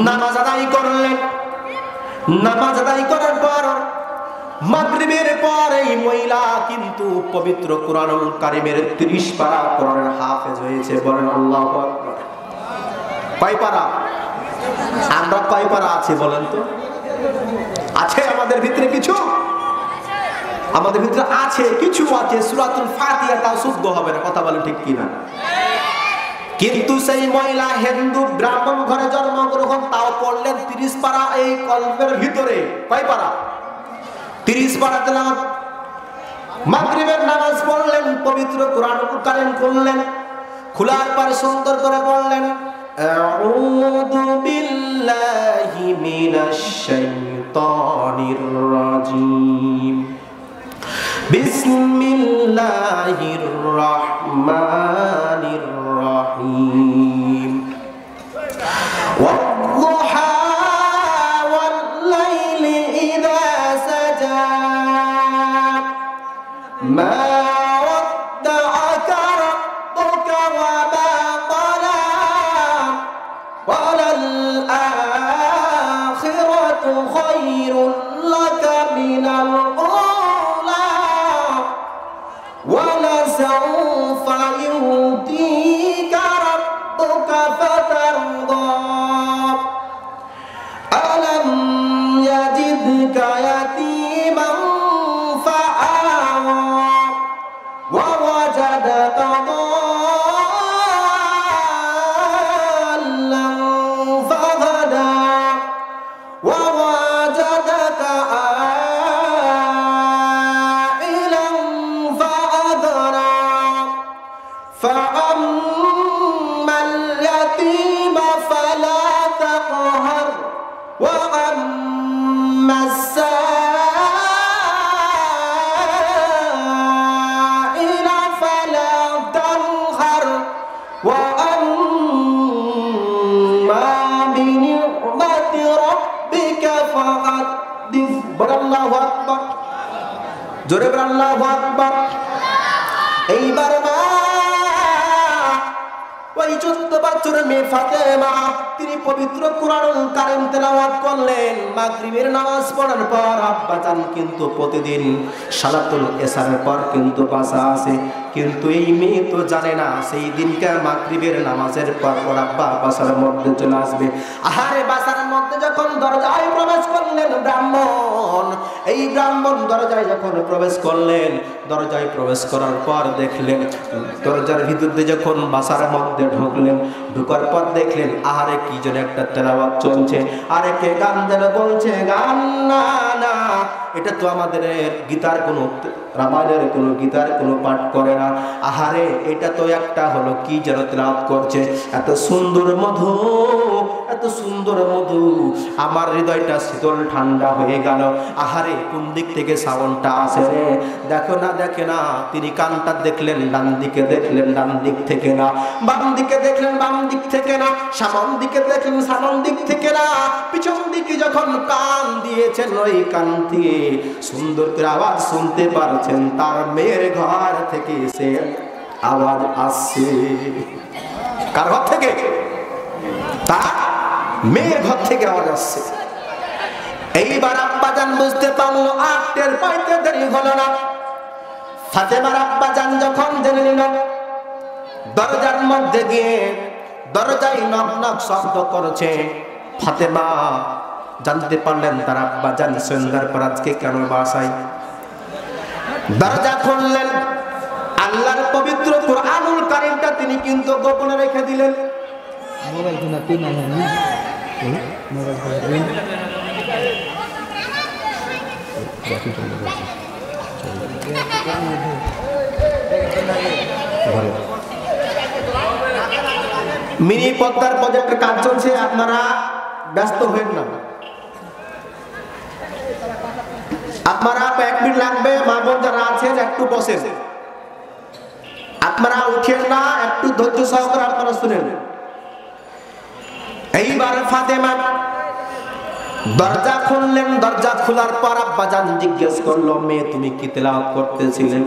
নামাজ আদায় করলেন। নামাজ আদায় করার পর মাগরিবের পর এই মহিলা কিন্তু পবিত্র কোরআনুল কারীমের 30 পারা কোরআনের হাফেজ হয়েছে। বলেন আল্লাহু আকবার। কয় পারা? আমরা কয় পারা আছি বলেন তো? আছে আমাদের ভিতরে কিছু? আমাদের ভিতরে আছে কিছু, আছে সূরাতুল ফাতিহা তাও শুদ্ধ হবে না। কথা বলেন ঠিক কিনা? কিন্তু সেই মহিলা হিন্দু ব্রাহ্মণ ঘরে জন্মগ্রহণ, তাও পড়লেন 30 পারা এই কলবের ভিতরে। কয় পারা? 30 পারা তেলাওয়াত। মাগরিবের নামাজ পড়লেন, পবিত্র কোরআনুল কারীম খুললেন, খোলার পরে সুন্দর করে পড়লেন, আউযু বিল্লাহি মিনাশ শাইতানির রাজিম, বিসমিল্লাহির রহমানির রহিম, ওয়াদ-দুহা ওয়াল-লাইলি ইযা সাজা, মা ওয়াদ্দা'আকা রাব্বুকা ওয়া মা ক্বালা, ওয়ালাল-আখিরাতু খায়রুন লাকা মিনাল উলা, ওয়ালাসাউফা ইউতিকা রাব্বুকা ফাতারদা, আলাম ইয়াজিদকা ইয়াতীমান ফাআওয়া, ওয়া ওয়াজাদাকা দাল্লান ফাহাদা, ওয়া ওয়াজাদাকা আ'ilan fa'aghnā, فأما اليتيم فلا تقهر، وأما السائل فلا تنهر، وأما بنعمة ربك فحدث। বল আল্লাহু আকবার। জোরে বল আল্লাহু আকবার। এইবার মা ওই 14 বছরের মেয়ে ফাতেমা, তিনি পবিত্র কোরআনুল কারীম তেলাওয়াত করলেন। মাগরিবের নামাজ পড়ার পর আব্বা জান কিন্তু প্রতিদিন সালাতুল এশারের পর কিন্তু বাসা আসে, কিন্তু এই মেয়ে তো জানে না সেই দিনকে মাগরিবের নামাজের পর ওর আব্বা বাসার মধ্যে চলে আসবে। আহারে বাসার মধ্যে যখন দরজায় প্রবেশ করলেন ব্রাহ্মণ, এই ব্রাহ্মণ দরজায় যখন প্রবেশ করলেন, দরজায় প্রবেশ করার পর দেখলেন, দরজার ভিতর দিয়ে যখন বাসার মধ্যে ঢুকলেন, ঢুকার পর দেখলেন আহারে কি যেন একটা তেলাওয়াত চলছে। আরে কে গান যেন বলছে, গান না না, এটা তো আমাদের গীতার কোনো, রামায়ণের কোনো গীতার কোনো পাঠ করে না। আহারে এটা তো একটা হলো কি যেন তেলাওয়াত করছে, এত সুন্দর মধু, এত সুন্দর মধু, আমার হৃদয়টা শীতল ঠান্ডা হয়ে গেল। আহারে কোন দিক থেকে সাউন্ডটা আসে রে, দেখো না দেখে না। তিনি কানটা দেখলেন, ডান দিকে দেখলেন, ডান দিক থেকে না, বাম দিকে দেখলেন, বাম দিক থেকে না, সামন দিকে দেখলেন, সামন দিক থেকে না, পিছন দিকে যখন কান দিয়েছেন, ওই কান থেকে সুন্দর করে আওয়াজ শুনতে পারছেন, তার মেয়ের ঘর থেকে সে আওয়াজ আসছে। কার ঘর থেকে? তার মেয়ের ঘর থেকে আওয়াজ আসছে। এইবার আব্বাজান বুঝতে পারলো, আর টের পাইতে দেরি হলো না। ফাতেমার আব্বাজান যখন জেনে নিল, দরজার মধ্যে গিয়ে দরজায় নক নক শব্দ করছে, ফাতেমা জানতে পারলেন তার আব্বাজান সন্ধ্যার পর আজকে কেন বাসায়। দরজা খুললেন, আল্লাহর পবিত্র কুরআনুল কারীমটা তিনি কিন্তু গোপনে রেখে দিলেন। মোবাইল কিনা পিন না, মোবাইল পিন মিনি পদ্মার প্রজেক্টের কাজ চলছে, আপনারা ব্যস্ত হবেন না। আপনারা 1 মিনিট লাগবে, মা বোন যারা আছেন একটু বসেন, আপনারা উঠেন না, একটু ধৈর্য সহকারে আপনারা শুনেন। এইবার ফাতেমা দরজা খুললেন, দরজা খোলার পর আব্বাজান জিজ্ঞেস করলো, মেয়ে তুমি কি তেলাওয়াত করতেছিলে?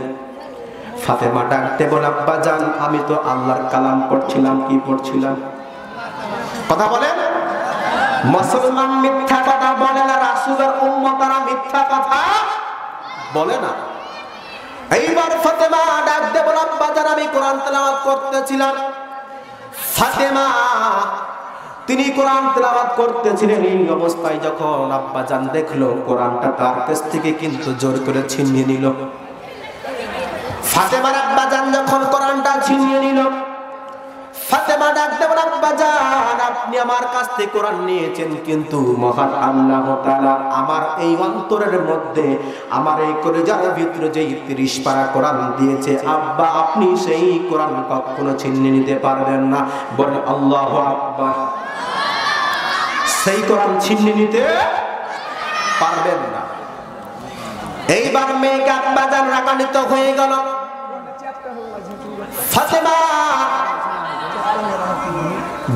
ফাতেমা ডাকতে বলে, আব্বাজান আমি তো আল্লাহর কালাম পড়ছিলাম। কি পড়ছিলাম? কথা বলেন। মুসলমান মিথ্যা কথা বলে না, রাসূলের উম্মতরা মিথ্যা কথা বলে না। এইবার ফাতেমা ডাকতে বলে, আব্বাজান আমি কোরআন তেলাওয়াত করতেছিলাম। ফাতেমা তিনি কোরআন তেলাওয়াত করতেছিলেন, এই অবস্থায় যখন আব্বাজান দেখলো কোরআনটা তার কাছ থেকে কিন্তু জোর করে ছিনিয়ে নিল। ফাতেমার আব্বাজান যখন কোরআনটা ছিনিয়ে নিল, ফাতেমা ডাকতে বলে, আব্বাজান আপনি আমার কাছ থেকে কোরআন নিয়েছেন, কিন্তু মহান আল্লাহ তাআলা আমার এই অন্তরের মধ্যে, আমার এই কলিজার ভিতরে যেই 30 পারা কোরআন দিয়েছে, আব্বা আপনি সেই কোরআন কখনো ছিনিয়ে নিতে পারবেন না। বলে আল্লাহু আকবার। সেই কোরআন ছিনিয়ে নিতে পারবেন না। এইবার মেয়েকে আব্বাজান রাগান্বিত হয়ে গেল। ফাতেমা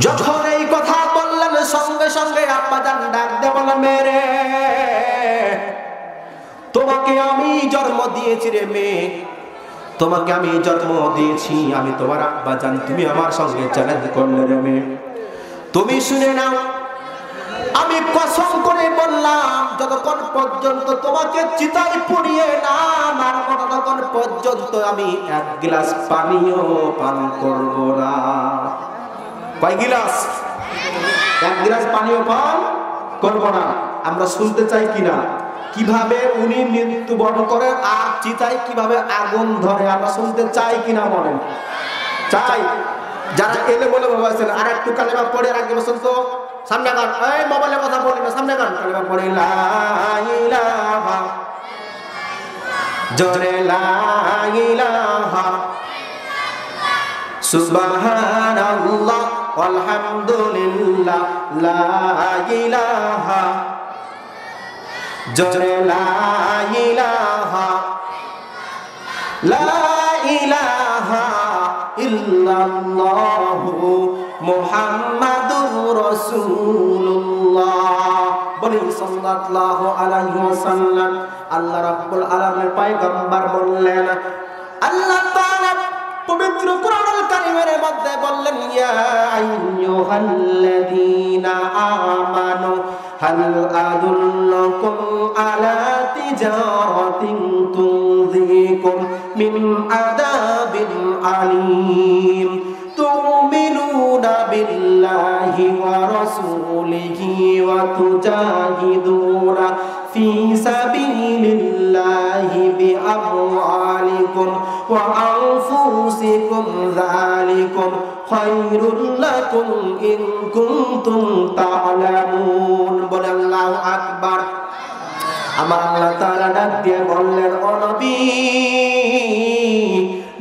যখন এই কথা বললেন, সঙ্গে সঙ্গে আব্বাজান ডাক দিয়ে বলে, মেরে তোমাকে আমি জন্ম দিয়েছি রে মেয়ে, তোমাকে আমি জন্ম দিয়েছি, আমি তোমার আব্বাজান, তুমি আমার সঙ্গে চ্যালেঞ্জ করলে রে মেয়ে। তুমি শুনে নাও, আমি কসম করে বললাম, যতক্ষণ পর্যন্ত তোমাকে চিতায় পুড়িয়ে না মারব, ততক্ষণ পর্যন্ত আমি 1 গ্লাস পানিও পান করব না। কয় গ্লাস? 1 গ্লাস পানিও পান করব না। আমরা শুনতে চাই কিনা কিভাবে উনি মৃত্যুবরণ করেন, আর চিতায় কিভাবে আগুন ধরে, আমরা শুনতে চাই কিনা বলেন? চাই। যারা এলে বলে বাবা আছেন, আর একটু কালেমা পড়ে রাখবে বসুন তো, সামনে গান, এই মোবাইলে কথা বলি না, সামনে গান, কালেমা পড়ে লা ইলাহা, জোরে লা ইলাহা সুবহানাল্লাহ আলহামদুলিল্লাহ লা ইলাহা, জোরে লা ইলাহা, লা ইলাহা ইল্লাল্লাহু মুহাম্মাদুর রাসূলুল্লাহ। বলি সাল্লাল্লাহু আলাইহি ওয়াসাল্লাম। আল্লাহ রাব্বুল আলামিন পয়গম্বর বললেন, আল্লাহ তাআলা পবিত্র কোরআনুল কারীমের মধ্যে বললেন, ইয়া আইয়ুহাল্লাযীনা আমানু হাল আদুল্লুকুম আলা তিজারাতিন তুযীকুম মিন আযাবিন আলীম তু'মিনুনা বিল্লাহি ওয়া রাসূলিহি ওয়া ওয়া তুজাহিদুনা ফি সাবিলিল্লাহি বিআমওয়ালিকুম ওয়া আনফুসিকুম যালিকুম খায়রুল লাকুম ইন কুনতুম তা'লামুন। বলে আল্লাহু আকবার। আমার আল্লাহ তাআলা ডাক দিয়ে বললেন, ও নবী,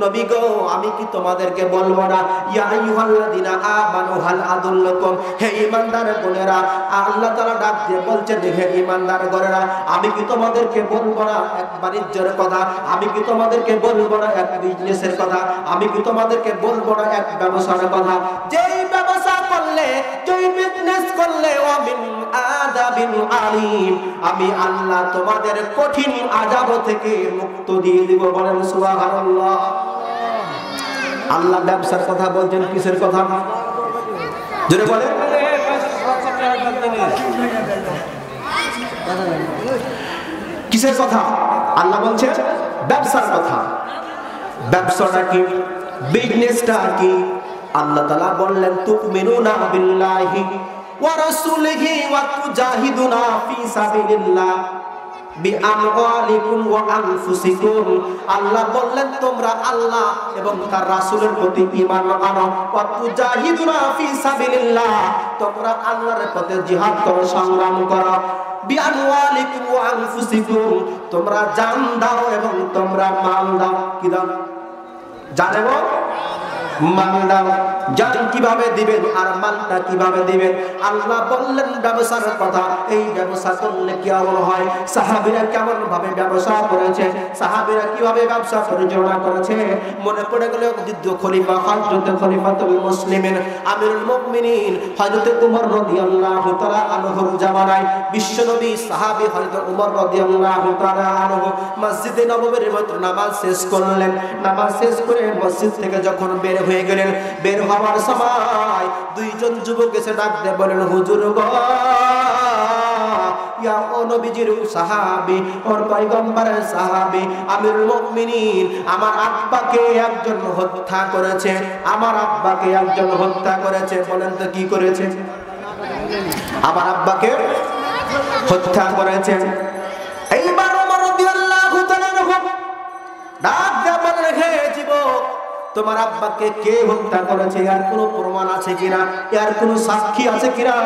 নবী গো, আমি কি তোমাদেরকে বলবো না, ইয়া আইয়ুহাল্লাযিনা আমানু হাল আদুল্লুকুম, হে ঈমানদার গোনেরা। আল্লাহ তাআলা ডাক দিয়ে বলছেন, হে ঈমানদার গোনেরা, আমি কি তোমাদেরকে বলবো না এক বাণিজ্যের কথা, আমি কি তোমাদেরকে বলবো না এক বিজনেসের কথা, আমি কি তোমাদেরকে বলবো না এক ব্যবসার কথা, যেই ব্যবসা করলে, যেই বিজনেস করলে ওয়ামিন আযাবিন আলীম, আমি আল্লাহ তোমাদের কঠিন আযাব থেকে মুক্ত দিয়ে দিব। বলেন সুবহানাল্লাহ। আল্লাহ ব্যবসার কথা বলছেন, কিসের কথা জোরে বলেন? কিসের কথা? আল্লাহ বলছেন ব্যবসার কথা। ব্যবসাটা কি? বিজনেসটা কি? আল্লাহ তাআলা বললেন, তুমিনুনা বিল্লাহি ওয়া রাসূলিহি ওয়া তুজাহিদুনা ফি সাবিলিল্লাহ বিআমওয়ালিকুম ওয়া আনফুসিকুম। আল্লাহ বললেন, তোমরা আল্লাহ এবং তার রাসূলের প্রতি ঈমান আনো। ওয়া তুজাহিদুনা ফি সাবিলিল্লাহ, তোমরা আল্লাহর পথে জিহাদ করো, সংগ্রাম করো। বিআমওয়ালিকুম ওয়া আনফুসিকুম, তোমরা জান দাও এবং তোমরা মাল দাও। কি দাও? জান এবং মাল দাও। জান কিভাবে দিবেন আর মালটা কিভাবে দিবেন? আল্লাহ বললেন ব্যবসার কথা। এই ব্যবসা করলে কেমন হয়? সাহাবীরা কেমন ভাবে ব্যবসা করেছে, সাহাবীরা কিভাবে ব্যবসা পরিচালনা করেছে মনে পড়ে গেল দ্বিতীয় খলিফা হযরত খলিফাতুল মুসলিমিন আমিরুল মুমিনিন হযরত উমর রাদিয়াল্লাহু তাআলা আনহুর জামানায় বিশ্বনবী সাহাবী হযরত উমর রাদিয়াল্লাহু তাআলা আনহু মসজিদে নববীর ভিতর নামাজ শেষ করলেন। নামাজ শেষ করে মসজিদ থেকে যখন বের হয়ে গেলেন, বের হওয়ার সময় দুইজন যুবক এসে ডাক দিয়ে বলেন, হুজুর গো, ইয়া ও নবীজির সাহাবী, ওর পয়গম্বরের সাহাবী আমিরুল মুমিনিন, আমার আব্বাকে একজন হত্যা করেছে, আমার আব্বাকে একজন হত্যা করেছে। বলেন তো কি করেছে? আমার আব্বাকে হত্যা করেছে। এইবার ওমর রাদিয়াল্লাহু তাআলা ডাক দিয়ে বলেন, হে যুবক, তোমার আব্বাকে কে হত্যা করেছে? এর কোনো প্রমাণ আছে কিনা? এর কোনো সাক্ষী আছে কিনা?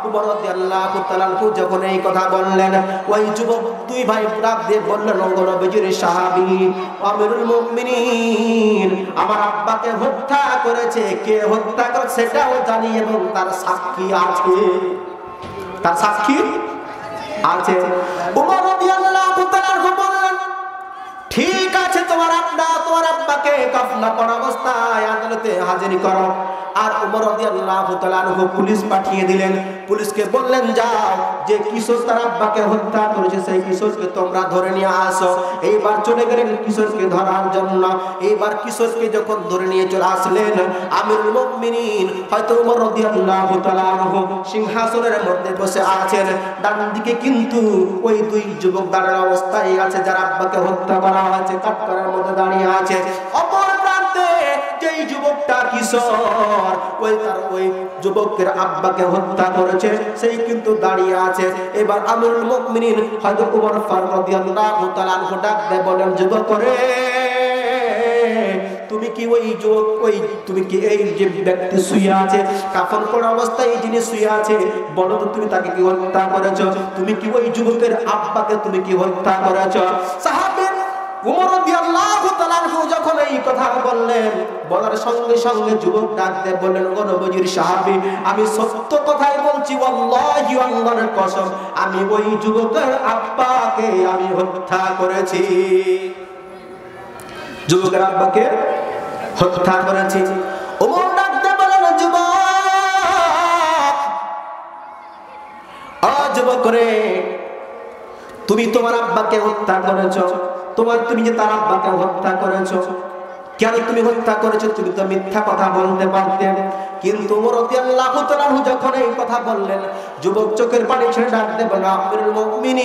উমর রাদিয়াল্লাহু তাআলা যখন এই কথা বললেন, ওই যুবক দুই ভাই ডাক দিয়ে বললেন, ও নবীজির সাহাবী আমিরুল মুমিনিন, আমার আব্বাকে হত্যা করেছে। কে হত্যা করেছে সেটাও জানি এবং তার সাক্ষী আছে। তার সাক্ষী আছে। উমর রাদিয়াল্লাহু তাআলা বললেন, ঠিক আছে, তোমার আব্বাকে কাফলা পড়া অবস্থায় আদালতে হাজির করো। আর উমর রাদিয়াল্লাহু তাআলা আনহু পুলিশ পাঠিয়ে দিলেন। পুলিশকে বললেন, যাও, যে কিশোর তার আব্বাকে হত্যা করেছে সেই কিশোরকে তোমরা ধরে নিয়ে আসো। এইবার চলে গেলেন কিশোরকে ধরার জন্য। এইবার কিশোরকে যখন ধরে নিয়ে চলে আসলেন, আমিরুল মুমিনিন হয়তো উমর রাদিয়াল্লাহু তাআলা আনহু সিংহাসনের মধ্যে বসে আছেন, ডান দিকে কিন্তু ওই দুই যুবক দাঁড়ানো অবস্থায় আছে, যার আব্বাকে হত্যা করা হয়েছে, কাঠগড়ার মধ্যে দাঁড়িয়ে আছে। অপর প্রান্তে যেই যুবকটা কিশোর, ওই যুবকের আব্বাকে হত্যা করেছে, সেই কিন্তু দাঁড়িয়ে আছে। এবার আমিরুল মুমিনিন হযরত উমর ফারুক রাদিয়াল্লাহু তাআলা আনহু ডাক দিয়ে বলেন, যুবক রে, তুমি কি ওই যুবক, তুমি কি এই যে ব্যক্তি শুয়ে আছে কাফন পরা অবস্থায়, এই যিনি শুয়ে আছে, বলো তো তুমি তাকে কি হত্যা করেছো? তুমি কি ওই যুবকের আব্বাকে তুমি কি হত্যা করেছো? সাহাবী উমর রাদিয়াল্লাহু তাআলা আনহু যখন এই কথা বললেন, বলার সঙ্গে সঙ্গে যুবক ডাক দিয়ে বললেন, ও নবীজির সাহাবী, আমি সত্য কথাই বলছি, ওয়াল্লাহি আল্লাহর কসম, আমি ওই যুবকের আব্বাকে আমি হত্যা করেছি। যুবকের আব্বাকে হত্যা করেছি। ওমর ডাক দিয়ে বললেন, যুবক রে, তুমি তোমার আব্বাকে হত্যা করেছো। তুমি যে তার আব্বাকে হত্যা করেছো, কেন তুমি হত্যা করেছো? তুমি তো মিথ্যা কথা বলতে পারতে। কিন্তু ওমর রাদিয়াল্লাহু তাআলা যখন এই কথা বললেন, যুবক চোখের পানি ছেড়ে ডাক দিয়ে বলল, আমিরুল মুমিনিন,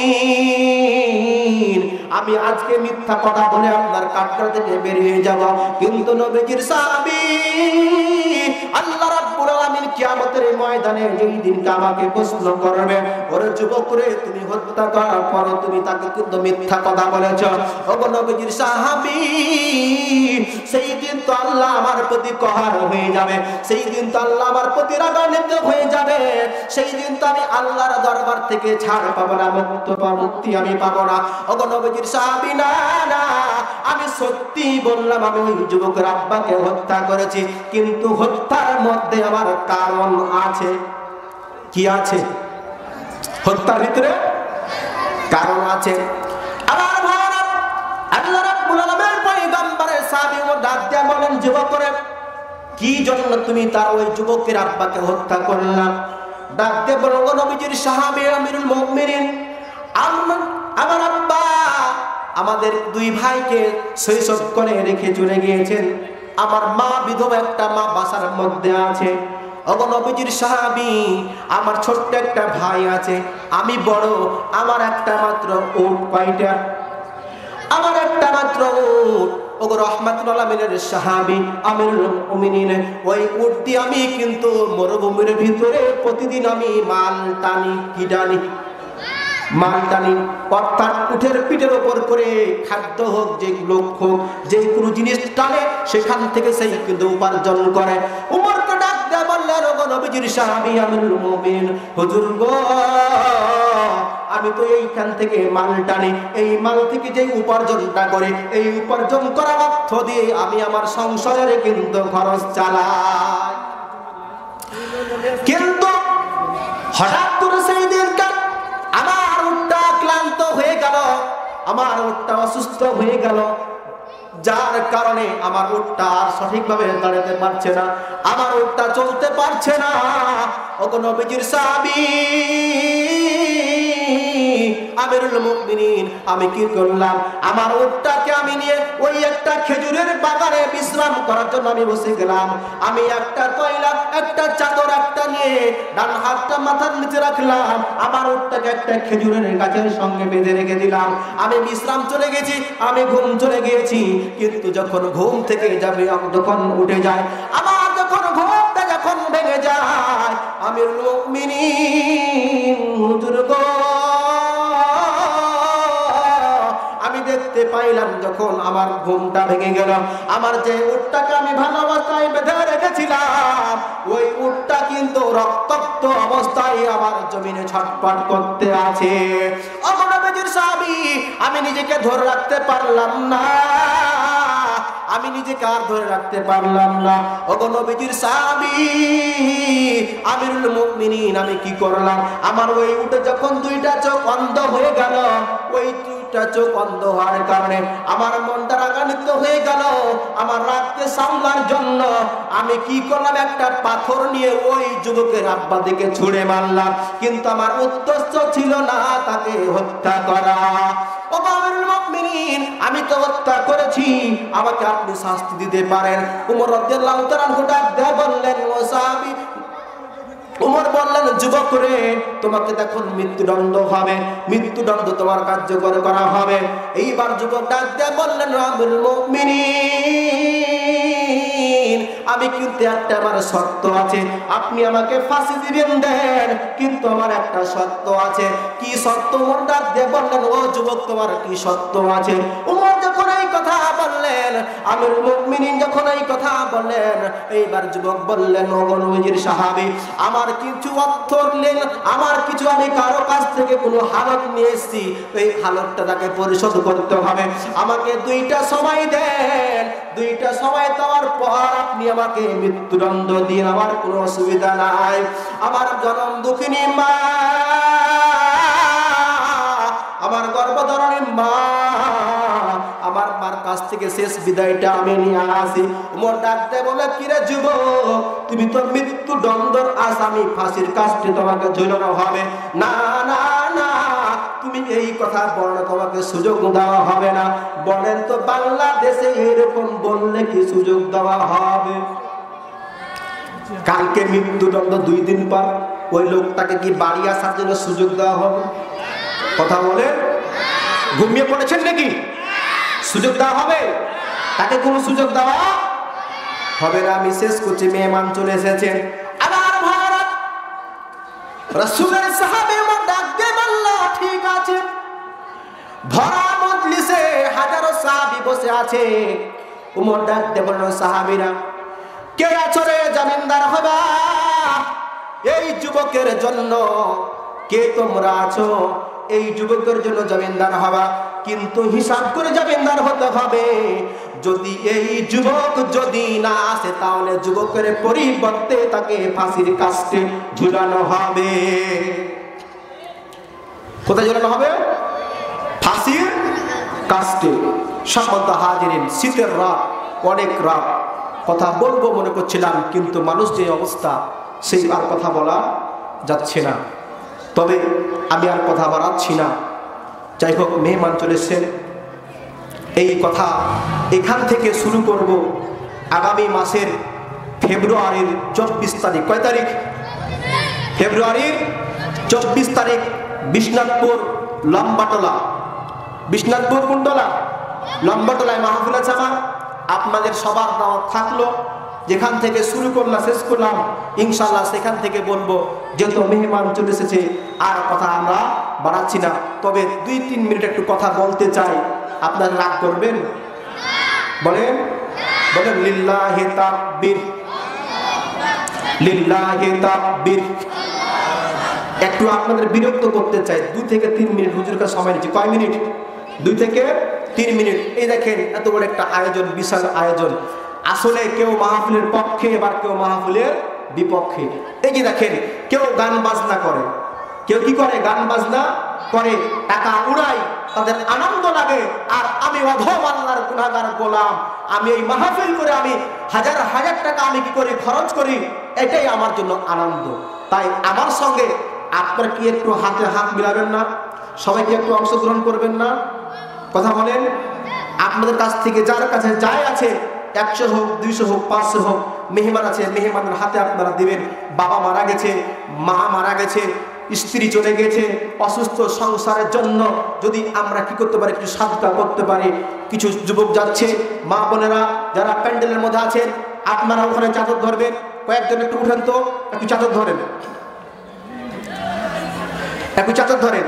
মুমিনিন, আমি আজকে মিথ্যা কথা বলে আপনার কাঠগড়া থেকে বেরিয়ে যাব, কিন্তু নবীজির সাহাবী আল্লাহ রাব্বুল আলামিন কিয়ামতের ময়দানে যেই দিন আমাকে প্রশ্ন করবে, ওরে যুবক রে, তুমি হত্যা করার পর তুমি তাকে কিন্তু মিথ্যা কথা বলেছ। ওগো নবীজির সাহাবী, সেই দিন তো আল্লাহ আমার প্রতি কহার হয়ে যাবে, সেই দিন তো আল্লাহ আমার প্রতি রাগান্বিত হয়ে যাবে, সেই দিন তো আমি আল্লাহর দরবার থেকে ছাড় পাবো না, মুক্তি আমি পাবো না। ওগো নবীজির সাহাবী, না না, আমি সত্যি বললাম, আমি ওই যুবকের আব্বাকে হত্যা করেছি, কিন্তু হত্যার মধ্যে আমার কারণ আছে। কি আছে? হত্যার ভিতরে কারণ আছে। আমার ভাইরা, আল্লাহ রাব্বুল আলামিন পয়গম্বরের সাহাবী ও ডাক দিয়া বলেন, যুবকরে, কি জন্য তুমি তার ওই যুবকের আব্বাকে হত্যা করলা? ডাক দিয়ে বলল, নবীজির সাহাবী আমিরুল মুমিনিন, আমার আব্বা আমাদের দুই ভাইকে শৈশব করে রেখে চলে গিয়েছেন, আমার মা বিধবা, একটা মা বাসার মধ্যে আছে। ওগো নবীজির সাহাবী, আমার ছোট্ট একটা ভাই আছে, আমি বড়, আমার একটা মাত্র উট, কয়টা? আমার একটা মাত্র উট। ওগো রাহমাতুল আলামিনের সাহাবী আমিরুল মুমিনিন, ওই উট দিয়ে আমি কিন্তু মরুভূমির ভিতরে প্রতিদিন আমি মাল টানি। কি টানি? মাল টানি। অর্থাৎ উটের পিঠের ওপর করে খাদ্য হোক, যে লোক হোক, যে কোনো জিনিস টানে, সেখান থেকে সেই কিন্তু উপার্জন করে। উমরকে ডাক দিয়ে বললেন, ওগো নবীজির সাহাবী আমিরুল মুমিনিন, হুজুর গো, আমি তো এইখান থেকে মাল টানি, এই মাল থেকে যে উপার্জনটা করে, এই উপার্জন করার অর্থ দিয়ে আমি আমার সংসারের কিন্তু খরচ চালাই। কিন্তু হঠাৎ করে সেই দিনটা আমার উটটা ক্লান্ত হয়ে গেল, আমার উটটা অসুস্থ হয়ে গেল, যার কারণে আমার উটটা আর সঠিকভাবে দাঁড়াতে পারছে না, আমার উটটা চলতে পারছে না। ওগো নবীজির সাহাবী আমিরুল মুমিনিন, আমি কি করলাম? আমার উটটাকে আমি নিয়ে ওই একটা খেজুরের বাগানে বিশ্রাম করার জন্য আমি বসে গেলাম। আমি একটা তয়লা, একটা চাদর একটা নিয়ে ডান হাতটা মাথার নিচে রাখলাম, আমার উটটাকে একটা খেজুরের গাছের সঙ্গে বেঁধে রেখে দিলাম। আমি বিশ্রাম চলে গেছি, আমি ঘুম চলে গিয়েছি। কিন্তু যখন ঘুম থেকে যাবে, যখন উঠে যায়, আমার যখন ঘুমটা যখন ভেঙে যায়, আমিরুল মুমিনিন, হুজুর গো, আমি দেখতে পাইলাম যখন আমার ঘুমটা ভেঙে গেল, আমার যে উটটাকে আমি ভালো অবস্থায় বেঁধে রেখেছিলাম, ওই উটটা কিন্তু রক্তাক্ত অবস্থায় আমার জমিনে ছটফট করতে আছে। ওগো নবীজির সাহাবী, আমি নিজেকে ধরে রাখতে পারলাম না, আমি নিজেকে আর ধরে রাখতে পারলাম না। ওগো নবীজির সাহাবী আমিরুল মুমিনিন, আমি কি করলাম? আমার ওই উটে যখন দুইটা চোখ অন্ধ হয়ে গেল, ওই দুইটা চোখ অন্ধ হওয়ার কারণে আমার মনটা রাগান্বিত হয়ে গেল। আমার রাগকে সামলার জন্য আমি কি করলাম? একটা পাথর নিয়ে ওই যুবকের আব্বা দিকে ছুঁড়ে মারলাম, কিন্তু আমার উদ্দেশ্য ছিল না তাকে হত্যা করা। ওগো আমিরুল মুমিনিন, আমি তো হত্যা করেছি, আমাকে আপনি শাস্তি দিতে পারেন। উমর রাদিয়াল্লাহু তাআলা আনহু ডাক দিয়ে বললেন, ও সাহাবী, উমর বললেন, যুবক রে, তোমাকে তখন মৃত্যুদণ্ড হবে, মৃত্যুদণ্ড তোমার কার্যকর করা হবে। এইবার যুবক ডাক দিয়ে বললেন, আমিরুল মুমিনিন, আমি কিন্তু একটা, আমার শর্ত আছে, আপনি আমাকে ফাঁসি দিবেন দেন, কিন্তু আমার একটা শর্ত আছে। কি শর্ত? উমর ডাক দিয়ে বললেন, ও যুবক, তোমার কি শর্ত আছে? উমর যখন এই কথা বললেন, আমিরুল মুমিনিন যখন এই কথা বললেন, এইবার যুবক বললেন, ওগো নবীজির সাহাবী, আমার কিছু অর্থ নেন, আমার কিছু, আমি কারো কাছ থেকে কোনো হালত নিয়ে এসেছি, এই হালতটা তাকে পরিশোধ করতে হবে, আমাকে 2টা সময় দেন, 2টা সময় দেওয়ার পর আপনি আমাকে মৃত্যুদণ্ড দিন, আমার কোনো অসুবিধা নাই। আমার জনম দুঃখিনী মা, আমার গর্ভধারণী মা, আমার মার কাছ থেকে শেষ বিদায়টা আমি নিয়ে আসি। উমর ডাকতে বলে, কিরে যুবক, তুমি তো মৃত্যুদণ্ডের আসামি, ফাঁসির কাস্টে তোমাকে ঝুলানো হবে। না না না, তুমি এই কথা বলো, তোমাকে সুযোগ দেওয়া হবে না। বলেন তো, বাংলাদেশে এরকম বললে কি সুযোগ দেওয়া হবে? কালকে মৃত্যুদণ্ড, 2 দিন পর ওই লোকটাকে কি বাড়ি আসার জন্য সুযোগ দেওয়া হবে? কথা বলে ঘুমিয়ে পড়েছেন নাকি? সুযোগ দেওয়া হবে? তাকে কোনো সুযোগ দেওয়া হবে না। আমি শেষ করছি, মেহমান চলে এসেছেন। আবার ভারত রাসূলের সাহাবী ওমর ডাক দিয়ে বলল, ঠিক আছে। ভরা মজলিসে হাজারো সাহাবী বসে আছে। ওমর ডাক দিয়ে বলল, সাহাবীরা কে আছো রে জমিনদার হবা? এই যুবকের জন্য কে তোমরা আছো? এই যুবকের জন্য জমিনদার হবা, কিন্তু হিসাব করে জমিনদার হতে হবে। যদি এই যুবক যদি না আসে, তাহলে যুবকের পরিবর্তে তাকে ফাঁসির কাস্টে ঝুলানো হবে। কোথায় ঝুলানো হবে? ফাঁসির কাস্টে। সম্মানিত হাজিরিন, শীতের রাত, অনেক রাত, কথা বলবো মনে করছিলাম, কিন্তু মানুষ যে অবস্থা, সেই আর কথা বলা যাচ্ছে না। তবে আমি আর কথা বাড়াচ্ছি না। যাই হোক, মেহমান চলেছেন। এই কথা এখান থেকে শুরু করব আগামী মাসের ফেব্রুয়ারির 24 তারিখ। কয় তারিখ? ফেব্রুয়ারির 24 তারিখ বিশ্বনাথপুর লম্বাটলা, বিশ্বনাথপুর কুণ্ডলা লম্বাটলায় মাহফিল আছে আমার। আপনাদের সবার দাওয়াত থাকলো। যেখান থেকে শুরু করলাম শেষ করলাম ইনশাআল্লাহ সেখান থেকে বলবো। যেহেতু মেহমান চলে এসেছে, আর কথা আমরা বাড়াচ্ছি না। তবে 2-3 মিনিট একটু কথা বলতে চাই। আপনারা রাগ করবেন? বলেন বলেন লিল্লাহি তাকবীর, লিল্লাহি তাকবীর। একটু আপনাদের বিরক্ত করতে চাই। 2 থেকে 3 মিনিট হুজুরের কাছে সময় নিচ্ছি। কয় মিনিট? 2 থেকে 3 মিনিট। এই দেখেন এত বড় একটা আয়োজন, বিশাল আয়োজন। আসলে কেউ মাহফিলের পক্ষে, এবার কেউ মাহফিলের বিপক্ষে। এই যে দেখেন, কেউ গান বাজনা করে, কেউ কি করে? গান বাজনা করে, টাকা উড়ায়, তাদের আনন্দ লাগে। আর আমি অধম আল্লাহর গুনাহগার গোলাম, আমি এই মাহফিল করে আমি হাজার হাজার টাকা আমি কি করি? খরচ করি। এটাই আমার জন্য আনন্দ। তাই আমার সঙ্গে আপনারা কি একটু হাতে হাত মিলাবেন না? সবাইকে একটু অংশগ্রহণ করবেন না? কথা বলেন। আপনাদের কাছ থেকে যার কাছে যাই আছে, 100 হোক, 200 হোক, 500 হোক, মেহমান আছে, মেহমানের হাতে আপনারা দিবেন। বাবা মারা গেছে, মা মারা গেছে, স্ত্রী চলে গেছে, অসুস্থ, সংসারের জন্য যদি আমরা কি করতে পারি? একটু সাদকা করতে পারি। কিছু যুবক যাচ্ছে, মা বোনেরা যারা প্যান্ডেলের মধ্যে আছেন, আপনারা ওখানে চাদর ধরবেন। কয়েকজন একটু উঠেন তো, একটু চাদর ধরেন, একটু চাদর ধরেন।